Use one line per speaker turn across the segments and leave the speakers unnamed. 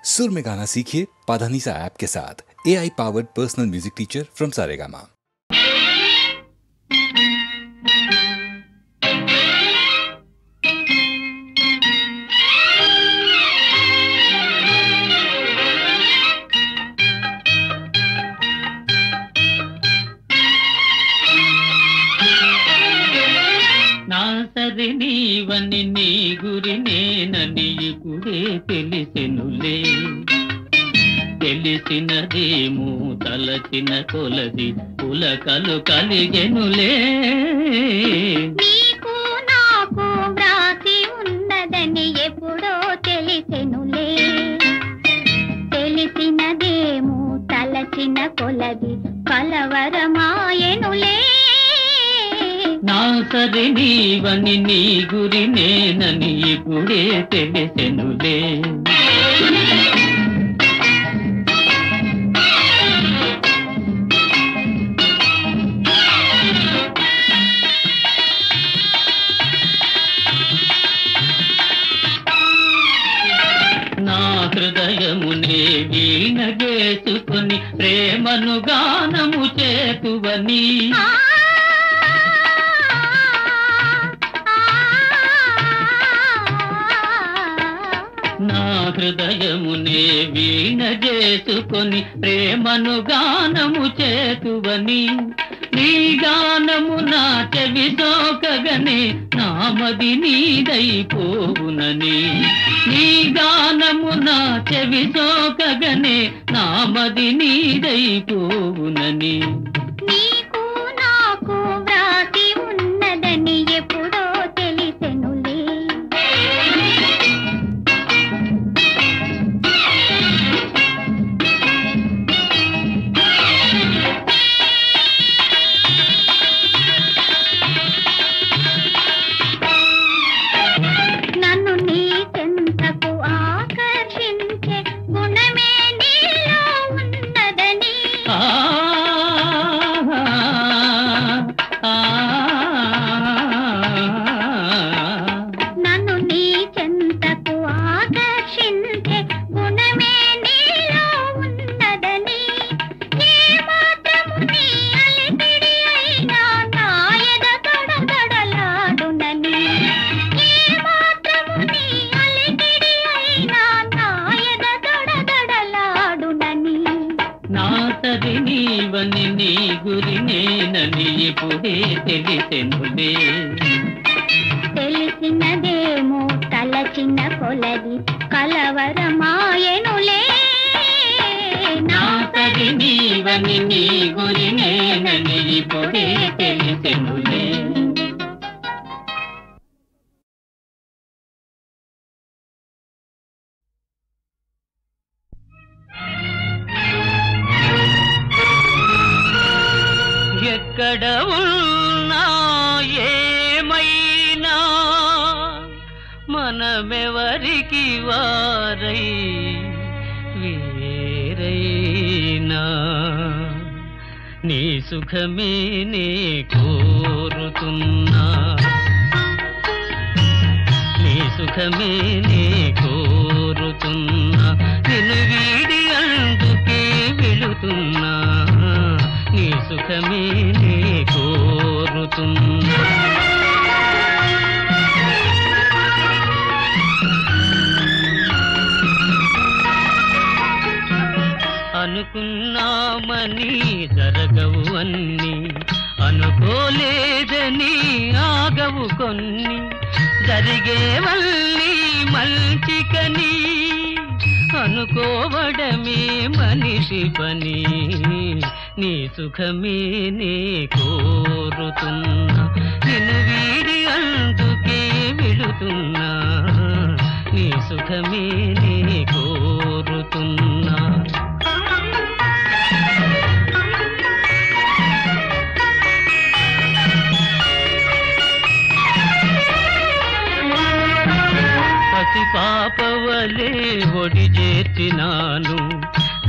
सुर में गाना सीखिए पाधानीसा ऐप के साथ। AI powered personal music teacher from Saregama.
నాసరి నీవని నీ గురి నేనని ఇప్పుడే తెలిసెనులే. తెలిసినదేమో తలచిన కొలది పులకలు కలిగెనులే.
నీకు నాకు వ్రాసి ఉన్నదని ఎప్పుడో తెలిసెనులే. తెలిసినదేమో తలచిన కొలది కలవరమాయెనులే.
నాసరి నీవని నీ గురి నేనని ఇప్పుడే తెలిసెనులే. నా హృదయమునే వీణగేసుకొని ప్రేమను గానము చేతువని. నా హృదయమునే వీణ చేసుకొని ప్రేమను గానము చేతువని. నీ గానము నా చెవి సోకగనే నామది నీదైపోవునని. నీ గానము నా చెవి సోకగనే నామది నీదైపోవునని.
నీకు నాకు వ్రాసి ఉన్నదని ఎప్పుడో తెలిసెనులే. నన్ను నీ చెంతకు ఆకర్షించే గుణమే నీలో ఉన్నదని. నన్ను నీ చెంతకు ఆకర్షించే గుణమే నీలో ఉన్నదని. ఏ మాత్రము నీ అలిపిడి అయినా నా ఎద తడతడలాడునని. ఏ మాత్రము నీ అలిపిడి అయినా నా ఎద తడతడలాడునని.
నాసరి నీవని నీ గురి నేనని ఇప్పుడే తెలిసెనులే.
తెలిసినదేమో తలచిన కొలది కలవరమాయెనులే.
నాసరి నీవని నీ గురి నేనని ఇప్పుడే తెలిసెనులే. ఎక్కడ ఉన్నా ఏమైనా మనమెవరికి వారై వేరైనా నీ సుఖమే నే కోరుతున్నా. నీ సుఖమే నే కోరుతున్నా. నిన్ను వీడి అందుకే వెళుతున్నా. నీ సుఖమే నే కోరుతున్నా. అనుకున్నామని జరగవు అన్ని, అనుకోలేదని ఆగవు కొన్ని. జరిగేవల్లి మంచికని అనుకోవడమే మనిషి పని. నీ సుఖమే నే కోరుతున్నా. నిన్ను వీడి అందుకే వెళుతున్నా. నీ సుఖమే నే కోరుతున్నా. పసి పాపవలే ఒడి చేర్చినాను,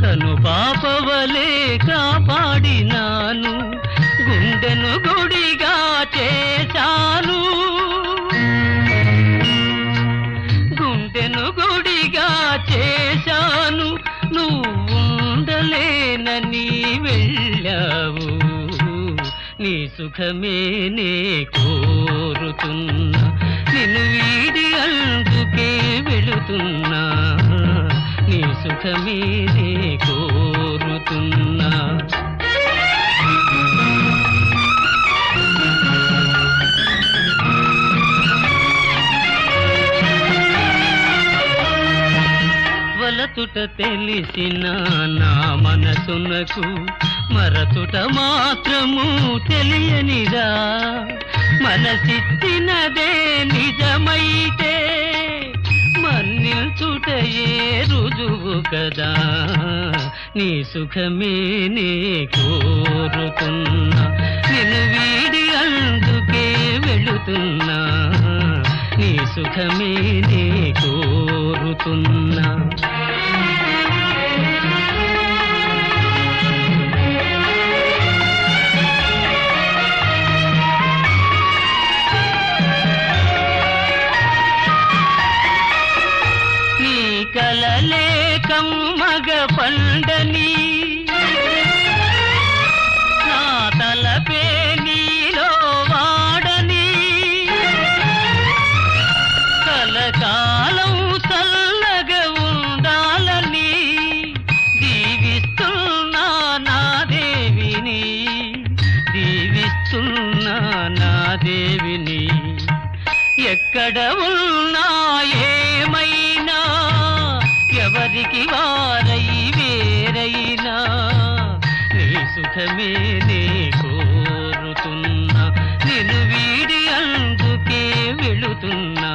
కను పాపవలే కాపాడినాను. గుండెను గుడిగా చేశాను. గుండెను గుడిగా చేశాను. సుఖమే నే కోరుతున్నా నిన్ను వీడి అందుకే వెళుతున్నా నీ సుఖమే నే కోరుతున్నా వలతుట తెలిసిన నా మనసునకు మరతుట మాత్రము తెలియనిదా మనసిచ్చినదే నిజమైతే మన్నిల్చుటయే రుజువు కదా నీ సుఖమే నే కోరుతున్నా నిన్ను వీడి అందుకే వెళుతున్నా నీ సుఖమే నే కోరుతున్నా నీ కలలే కమ్మగ పండని నా తలపే నీలో వాడని కలకాలం చల్లగా ఉండాలని దీవిస్తున్నా నా దేవిని దీవిస్తున్నా నా దేవిని ఎక్కడ ఉన్నా ఏమైనా ఎవరికి వారై వేరైనా నీ సుఖమే నే కోరుతున్నా నిన్ను వీడి అందుకే వెళుతున్నా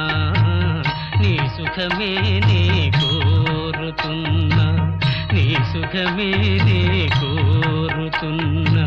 నీ సుఖమే నే కోరుతున్నా నీ సుఖమే నే కోరుతున్నా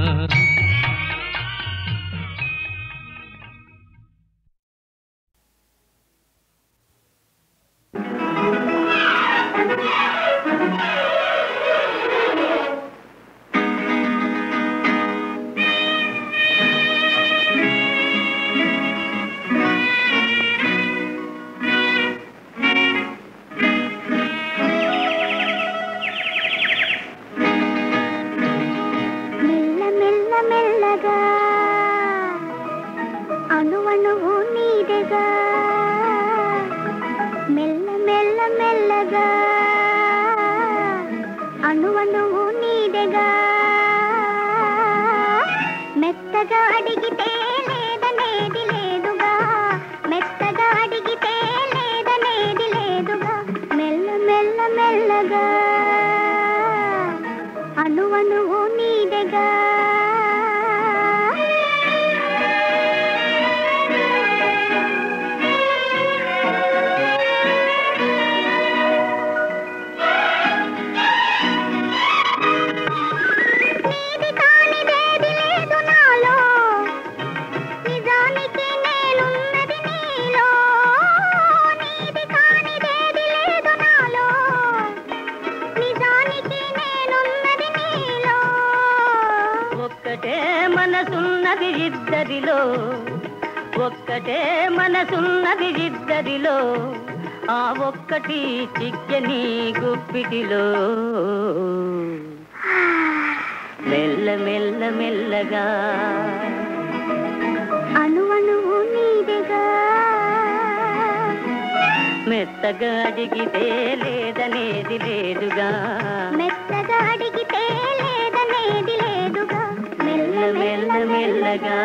ఒక్కటే మనసున్నది ఇద్దరిలో ఆ ఒక్కటి చిక్కని గుప్పిటిలో మెల్ల మెల్ల మెల్లగా అణువణువు నీదెగా మెత్తగా అడిగితే లేదనేది లేదుగా మెత్తగా అడిగితే లేదనేది లేదుగా మెల్ల మెల్ల మెల్లగా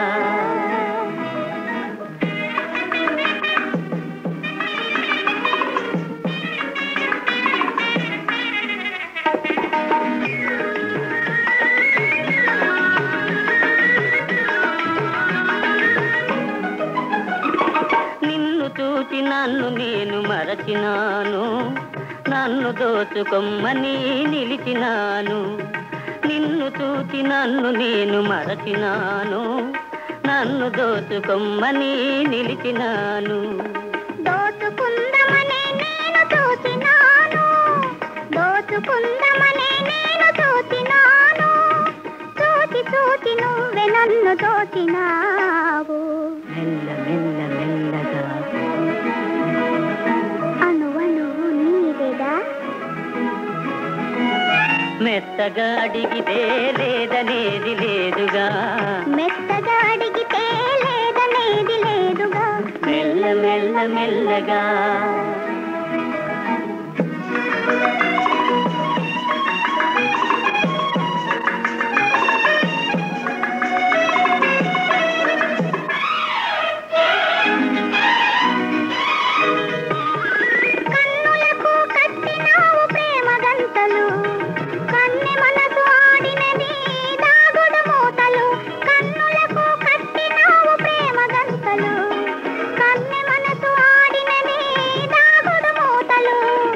చూచి నన్ను నేను మరచినాను నన్ను దోచుకొమ్మని నిలిచినాను నిన్ను చూచి నన్ను నేను మరచినాను నన్ను దోచుకొమ్మని నిలిచినాను దోచుకుందమనే నేను చూచినాను దోచుకుందమనే నేను చూచినాను చూచి చూచి నువ్వే నన్ను దోచినావు మెల్ల మెల్ల మెల్లగా
మెత్తగా అడిగితే లేదనేది లేదుగా
మెత్తగా అడిగితే లేదనేది లేదుగా
మెల్ల మెల్ల మెల్లగా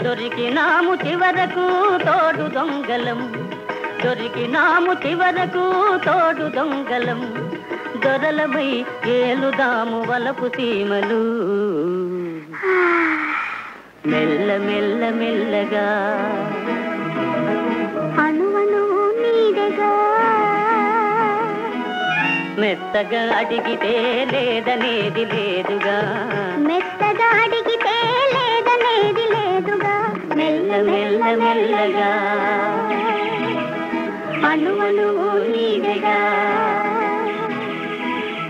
దొరికినాము చివరకు తోడు దొంగలం దొరికినాము చివరకు తోడు దొంగలం దొరలమై ఏలుదాము వలపు సీమలు మెల్ల మెల్ల మెల్లగా
అణువను నీడగా
మెత్తగా అడిగితే లేదనేది లేదుగా
మెత్తగా అడిగితే లేదనేది లేదుగా
మెల్ల మెల్ల మెల్లగా
అణువను నీడగా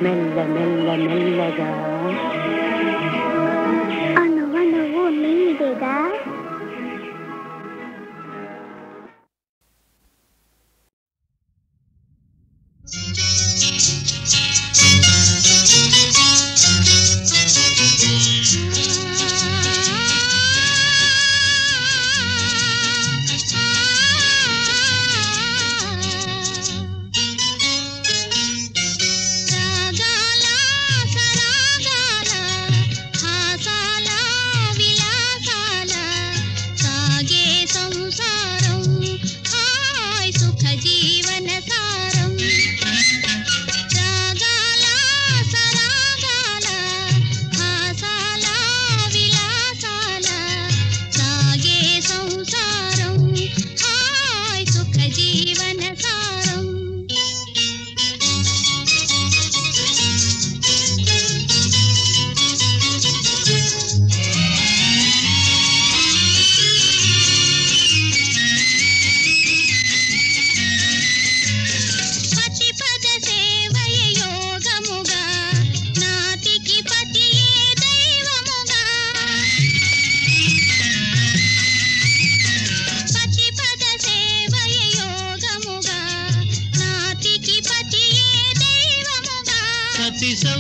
మెల్ల మెల్ల మెల్లగా
అణువను నీడగా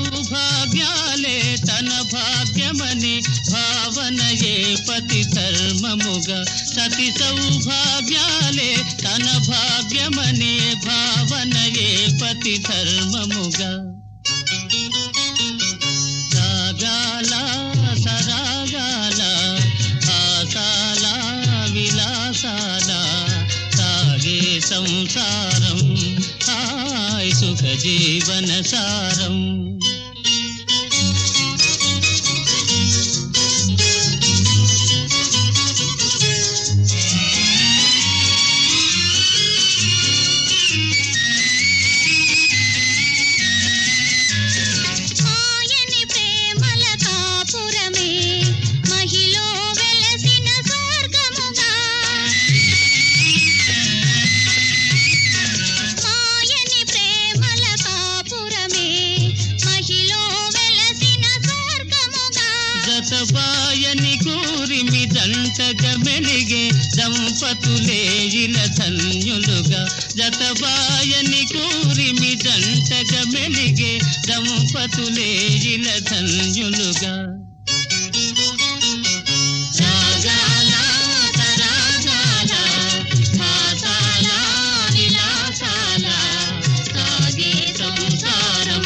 సౌభాగ్యాలే తన భాగ్యమని భావనయే పతి ధర్మముగా సతి సౌభాగ్యాలే తన భాగ్యమని భావనయే పతి ధర్మముగా సాగాల సరాగాల ఆసాల విలాసాల సాగే సంసారం హాయ్ సుఖ జీవన సారం బాయని కూరిమి దంటగా మెలిగే దంపతులే ఇల ధన్యులుగా జతబాయని కూరిమి దంటగా మెలిగే దంపతులే ఇల ధన్యులుగా సాగాల తరాగాల మాసాల విలాసాల సాగే సంసారం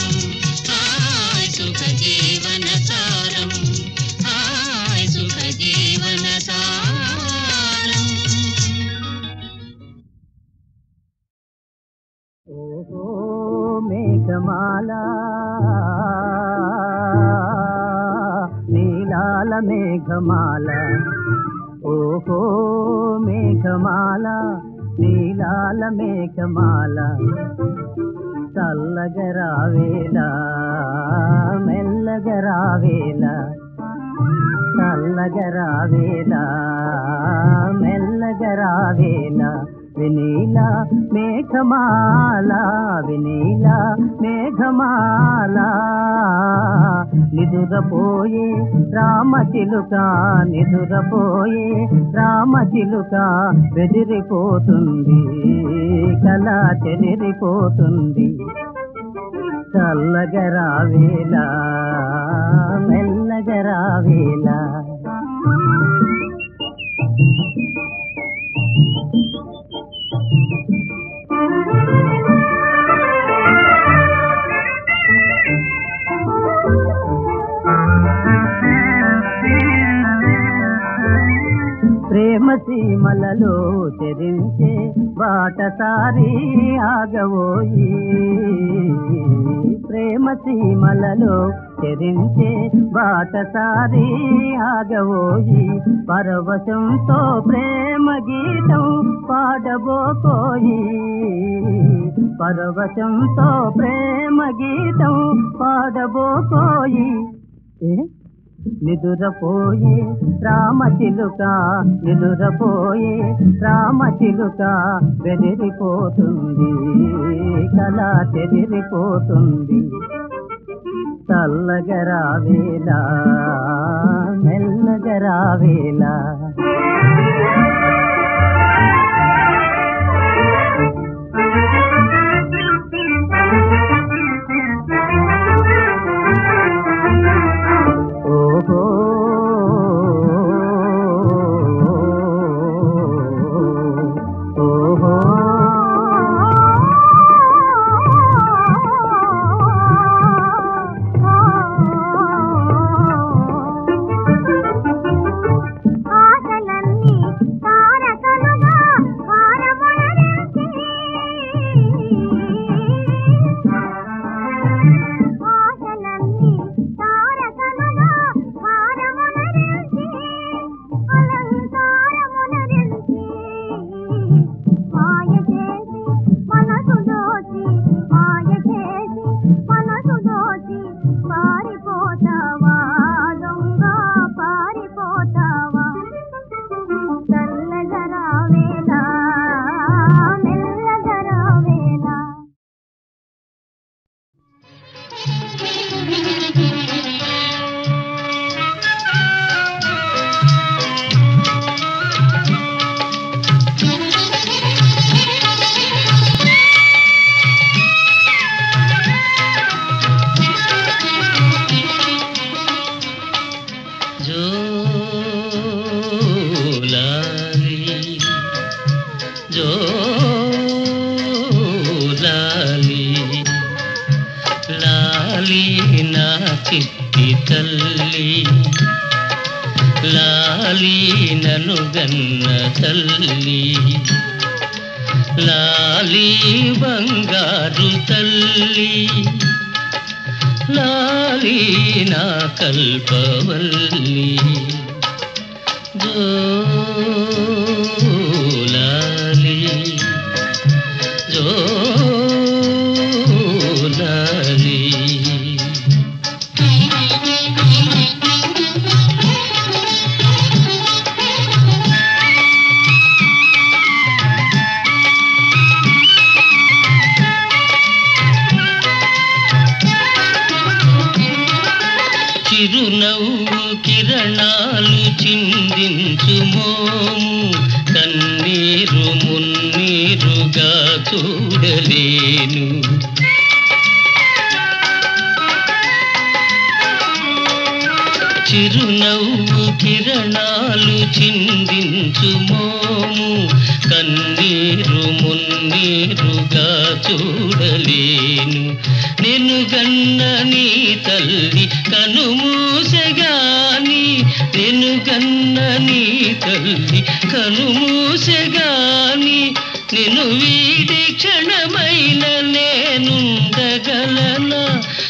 హాయ్ సుఖ జీవన సారం జీవన సారం ఓహో మేఘమాల నీలాల మేఘమాల ఓహో మేఘమాల నీలాల మేఘమాల చల్లగరావేలా మెల్లగరావేలా చల్లగరావేలా మెల్లగరావేలా వినీల మేఘమాల వినీల మేఘమాల నిదురపోయే రామచిలుక నిదురపోయే రామచిలుక బెదిరిపోతుంది కల చెదిరిపోతుంది చల్లగరావేలా మెల్లగరావేలా ప్రేమ సీమలలో చెరించే బాటసారి ఆగవోయి ప్రేమ సీమలలో చెరించే బాటసారి ఆగవోయి పరవశంతో ప్రేమ గీతం పాడబోకోయి పరవశంతో ప్రేమ గీతం పాడబోకోయి నిదురపోయే రామచిలుక నిదురపోయే రామచిలుక బెదిరిపోతుంది కల చెదిరిపోతుంది చల్లగరావేలా మెల్లగరావేలా
చిట్టి తల్లి లాలి నను గన్న తల్లి లాలి బంగారు తల్లి లాలి నా కల్పవల్లి జోలాలి జోలాలి చిరునవ్వు కిరణాలు చిందించు మోము కన్నీరు మున్నీరుగా చూడలేను చిరునవ్వు కిరణాలు చిందించు మోము కన్నీరు మున్నీరుగా చూడలేను నిన్ను గన్న నీ తల్లి కనుమూసెగాని నిన్ను గన్న నీ తల్లి కనుమూసెగాని నిన్ను వీడి క్షణమైన నేనుండగలనా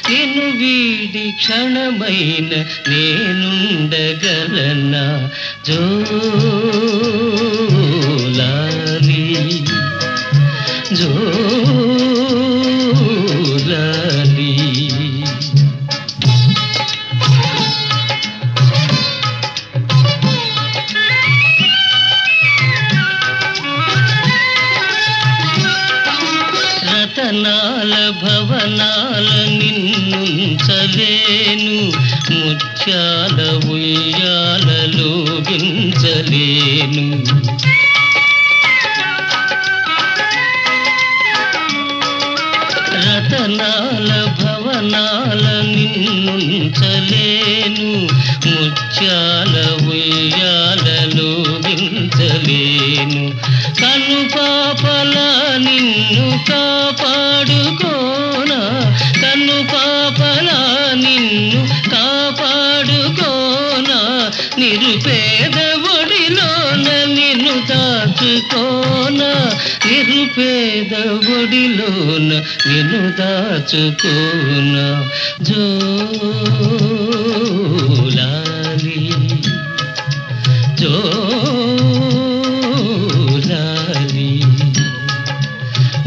నిన్ను వీడి క్షణమైన నేనుండగలనా జోలాలి జోలాలి రతనాల భవనాల నిన్నుంచలేను, ముత్యాల ఉయ్యాలలోగించలేను. రతనాల భవనాల నిన్నుంచలేను, ముత్యాల ఉయ్యాలలోగించలేను. కను పాపల నిన్ను కాపాడుకోనా, కను పాపల నిన్ను కాపాడుకోనా, నిరుపేద ఒడిలోన నిన్ను దాచుకోనా, నిరుపేద ఒడిలోన నిన్ను దాచుకోనా. జోలాలి జోలాలి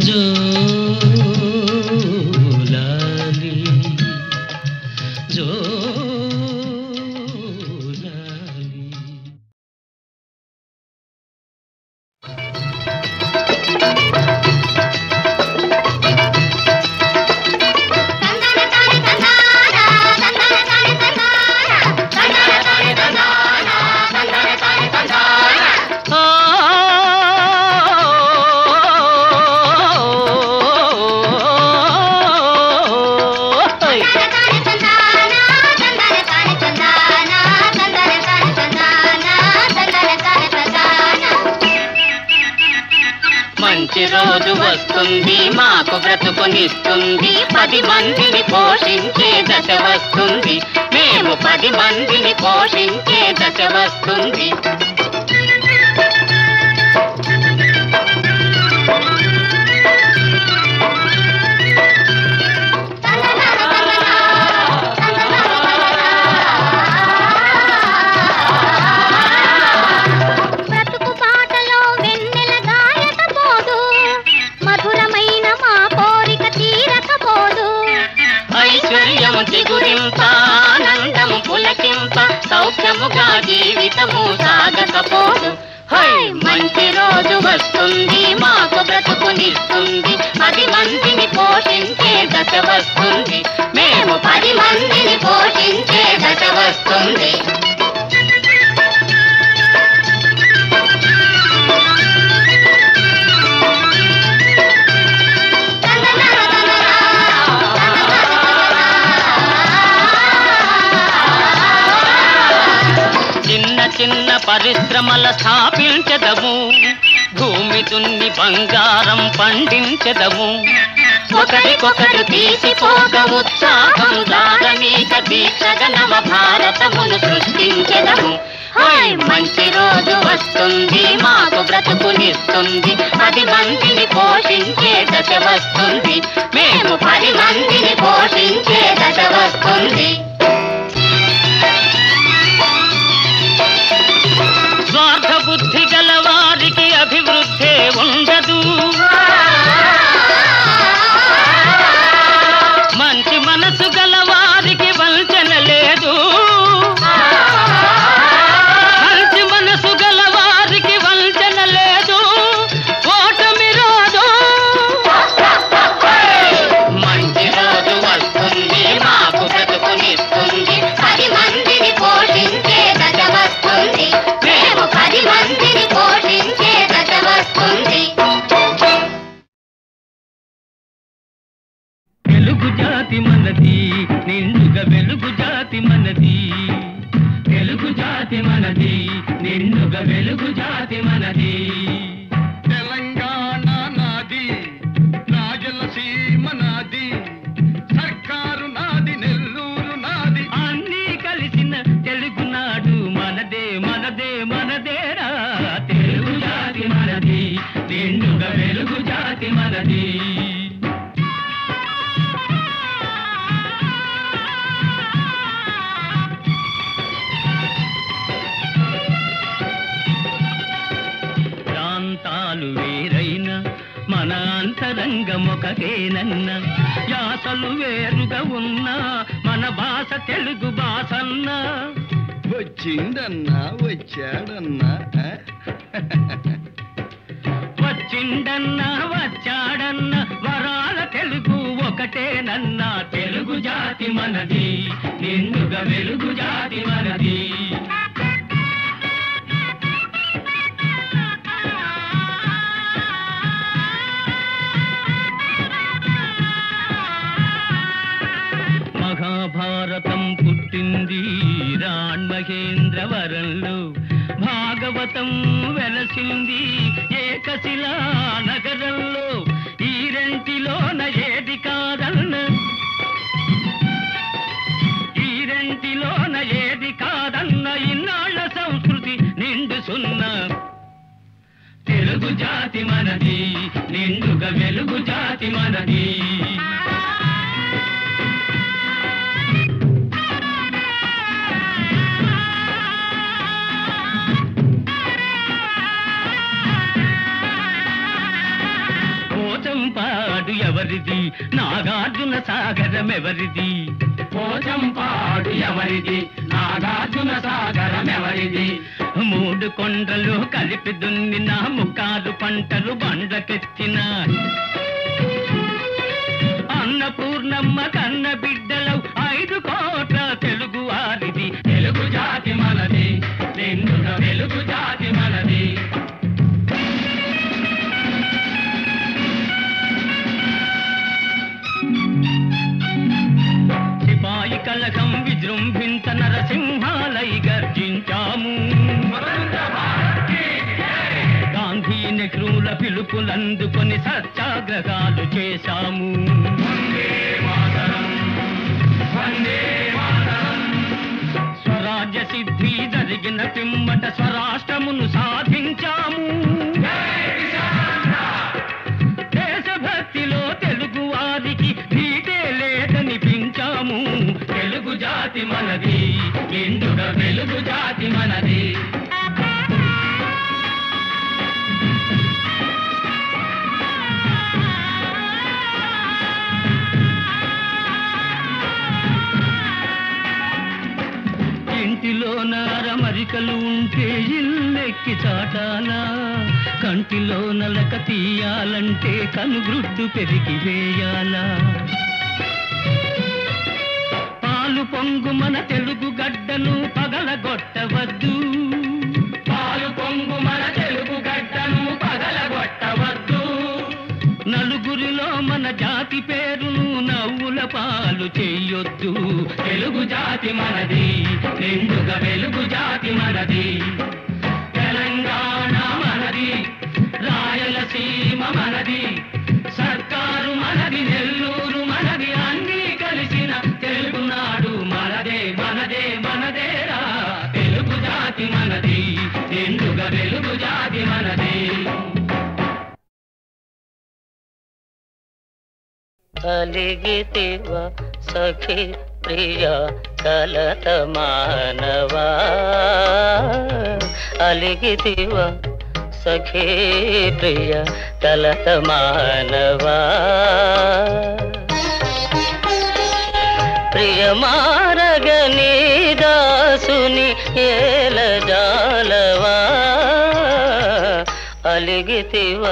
జోలాలి జోలాలి. మంచి రోజు వస్తుంది, మాకు బ్రతుకునిస్తుంది, 10 మందిని పోషించే దశ వస్తుంది, మేము 10 మందిని పోషించే దశ వస్తుంది. ఆనందము పులకింప సౌఖ్యముగా జీవితము సాగకపోదు. హై మంచి రోజు వస్తుంది, మాకు బ్రతుకునిస్తుంది, 10 మందిని పోషించే దశ వస్తుంది, మేము 10 మందిని పోషించే దశ వస్తుంది. చిన్న పరిశ్రమల స్థాపించదము, భూమి దున్ని బంగారం పండించదము, ఒకరికొకరు తీసిపోక ఉత్సాహం దాగనీక దీక్షగా నవ భారతమును సృష్టించదము. హాయ్ మంచి రోజు వస్తుంది, మాకు బ్రతుకునిస్తుంది, 10 మందిని పోషించే దశ వస్తుంది, మేము 10 మందిని పోషించే దశ వస్తుంది. స్వార్థ బుద్ధి గల వారికి అభివృద్ధి ఉండదు, మంచి మనసు గల వారికి వంచన లేదు, మంచి మనసు గల వారికి వంచన లేదు, ఓటమి రాదు. మంచి రోజు వస్తుంది, మాకు బ్రతుకునిస్తుంది, 10 మందిని పోషించే దశ వస్తుంది, 10 మందిని పోషించే దశ వస్తుంది. తెలుగు జాతి మనది, నిండుగా వెలుగు జాతి మనది, తెలుగు జాతి మనది, నిండుగా వెలుగు జాతి మనది.
తెలంగాణ నాది, రాయలసీమ నాది, సర్కారు నాది, నెల్లూరు నాది,
అన్నీ కలిసిన తెలుగునాడు మనదే మనదే మనదేరా. తెలుగు జాతి మనది, నిండుగా వెలుగు జాతి మనది. ప్రాంతాలు వేరైన మన అంతరంగమొకటేనన్న, యాసలు వేరుగా ఉన్నా మన భాష తెలుగు భాషన్న.
వచ్చిందన్నా వచ్చాడన్నా,
వచ్చిండన్నా వచ్చాడన్న వరాల ఒకటేనన్నా తెలుగు జాతి మనది, నిండుగా వెలుగు జాతి మనది. మహాభారతం పుట్టింది రాణ్మహేంద్రవరంలో, భాగవతం వెలసింది ఏకశిలా నగరంలో. ఈ రెంటిలోన ఏది కాదన్న, ఈ రెంటిలోన ఏది కాదన్న ఇన్నాళ్ళ సంస్కృతి నిండు సున్నా. తెలుగు జాతి మనది, నిండుగా వెలుగు జాతి మనది. పోచంపాడు ఎవరిది, నాగార్జున సాగరం ఎవరిది? పోచంపాడు ఎవరిది, నాగార్జున సాగరం ఎవరిది? మూడు కొండలు కలిపి దున్నిన ముక్కారు పంటలు బండ్లకెత్తిన అన్నపూర్ణమ్మ కన్న బిడ్డలవు 5 కోట్ల తెలుగు వారిది. తెలుగు జాతి మనది, నిండుగా వెలుగు జాతి మనది. సిపాయి కలకం విజృంభించ నరసింహాలై గర్జించాము. గాంధీ నెహ్రూల పిలుపులందుకొని సత్యాగ్రహాలు చేశాము. స్వరాజ్య సిద్ధి జరిగిన పిమ్మట స్వరాష్ట్రమును సాధించాము. దేశభక్తిలో తెలుగు వారికి నీటే లేదనిపించాము. తెలుగు జాతి మనది, నిండుగా వెలుగు జాతి మనది. ఇంటిలోన అరమరికలు ఉంటే ఇల్లెక్కి చాటాలా, కంటిలో నలక తీయాలంటే కనుగ్రుడ్డు పెరిగి వేయాలా. పాలు పొంగు మన తెలుగు గడ్డను పగలగొట్టవద్దు, పాలు పొంగు మన తెలుగు గడ్డను పగలగొట్టవద్దు. నలుగురిలో మన జాతి పేరును నవ్వుల పాలు చెయ్యొద్దు. తెలుగు జాతి మనది, నిండుగా వెలుగు జాతి మనది. తెలంగాణ మనది, రాయలసీమ మనది, సర్కారు మనది, నెల్లూరు మనది, అన్నీ కలిసిన తెలుగునాడు మనదే మనదే మనదేరా. తెలుగు జాతి మనది, నిండుగా వెలుగు జాతి మనది.
అలిగితివ సఖి ప్రియ కలత మానవా, అలిగితివ సఖి ప్రియ కలత మానవా. ప్రియ మారగని దాసుని ఏల జాలవా, అలిగితివ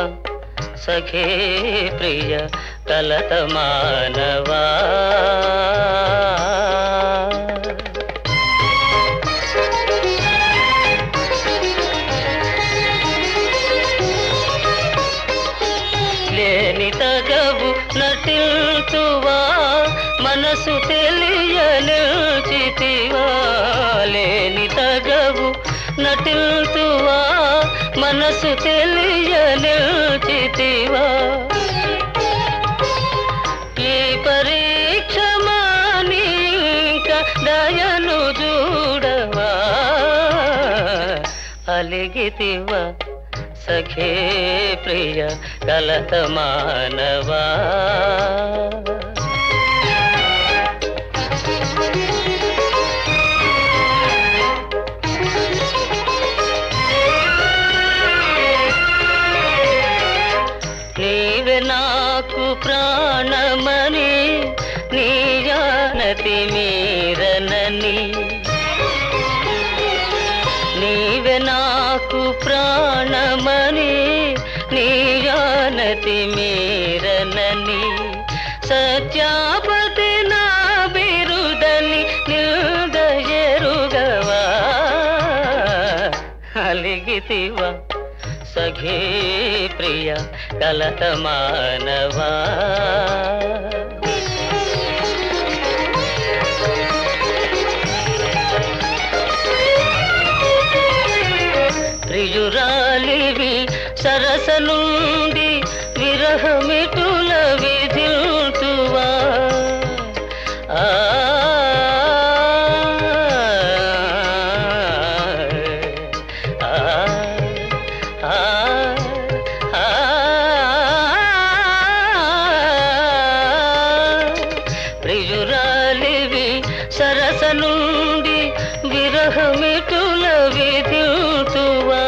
సఖి ప్రియ కలత మానవా. లేని తగవు నటిల్తువా, మనసు తెలియ నిల్చితివా. లేని తగవు నటిల్తువా, మనసు తెలియ నిల్చితివా. ఈ పరీక్ష మానింక దయను చూడవా, అలిగితివా సఖే ప్రియ కలత మానవా. నీవే నాకు ప్రాణమని, నీ జానతి మీరనని. నీవే నాకు ప్రాణమని, నీ జానతి మీరనని. సత్యాపతి నా బిరుదని నిల్దయరుగవా అలిగితివా సఖీ ప్రియ కలత మానవా ప్రియురాలివి సరస నుండి విరహమిటుల విధిల్తువా ప్రియురాలివి సరస నుండి విరహమిటుల విధిల్తువా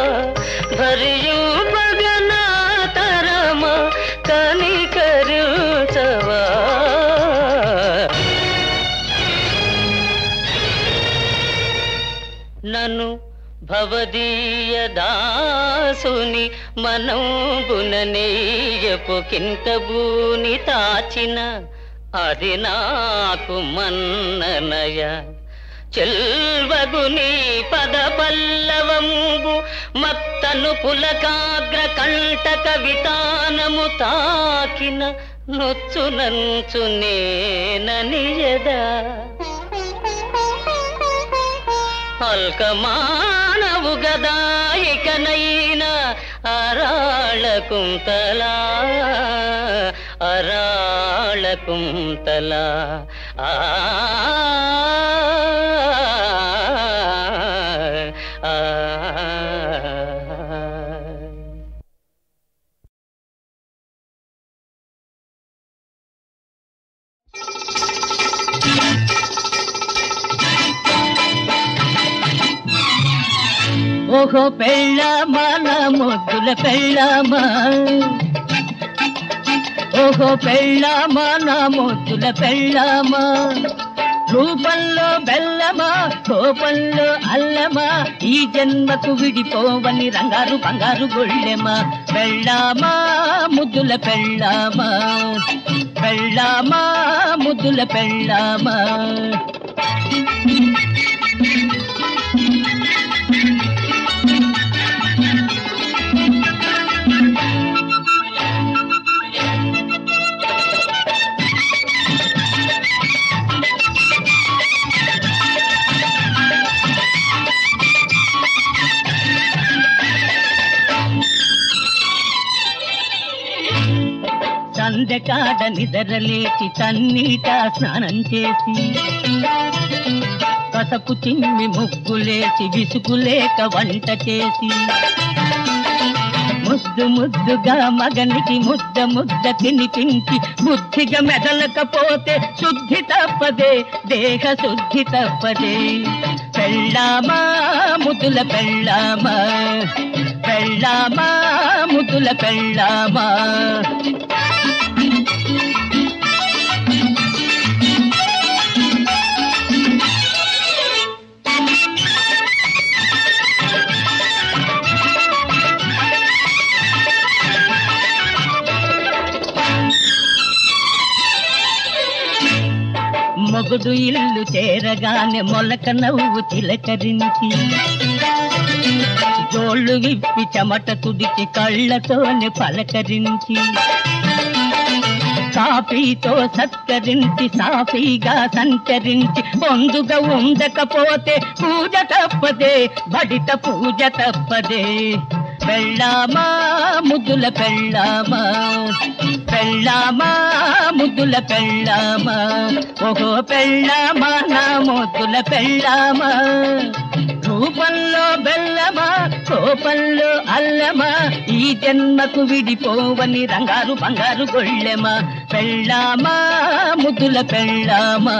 భరియు భగనా తరమ కనికరించవా నన్ను భవదీయ దాసుని మనంబుననేయపు కింకబూని తాచిన అది నాకు మన్ననయ చెల్వగుని పద పల్లవంబు మత్తను పులకాగ్ర కంటక వితానము తాకిన నొచ్చునంచు నేననియదా అల్కమానవు గదాయికనైన అరాళ కుంతలా అరాళ కుంతలా
ఓహో పెళ్ళామా నా ముద్దుల పెళ్ళామా ఓహో పెళ్ళామా నా ముద్దుల పెళ్ళామా రూపంలో బెల్లమా కోపంలో అల్లమా ఈ జన్మకు విడిపోవని రంగారు బంగారు గొళ్ళెమా పెళ్ళామా ముద్దుల పెళ్ళామా పెళ్ళామా ముద్దుల పెళ్ళామా సందకాడ నిద్రలేచి తన్నీట స్నానం చేసి పసపు చిమ్మి ముగ్గులేసి విసుగులేక వంట చేసి ముద్దు ముద్దుగా మగనికి ముద్ద ముద్ద తినిపించి బుద్ధిగా మెదలకపోతే శుద్ధి తప్పదే దేహ శుద్ధి తప్పదే పెళ్ళామా ముద్దుల పెళ్ళామా పెళ్ళామా ముద్దుల పెళ్ళామా మొగుడు ఇల్లు చేరగానే మొలక నవ్వు చిలకరించి జోళ్ళు విప్పి చెమట తుడిచి కళ్ళతోనే పలకరించి కాఫీతో సత్కరించి సాఫీగా సంచరించి పొందుగా ఉండకపోతే పూజ తప్పదే బడిత పూజ తప్పదే పెళ్ళామా ముద్దుల పెళ్ళామా పెళ్ళామా ముద్దుల పెళ్ళామా ఓహో పెళ్ళామా నా ముద్దుల పెళ్ళామా రూపంలో బెల్లమా కోపంలో అల్లమా ఈ జన్మకు విడిపోవని రంగారు బంగారు గొళ్ళెమా పెళ్ళామా ముద్దుల పెళ్ళామా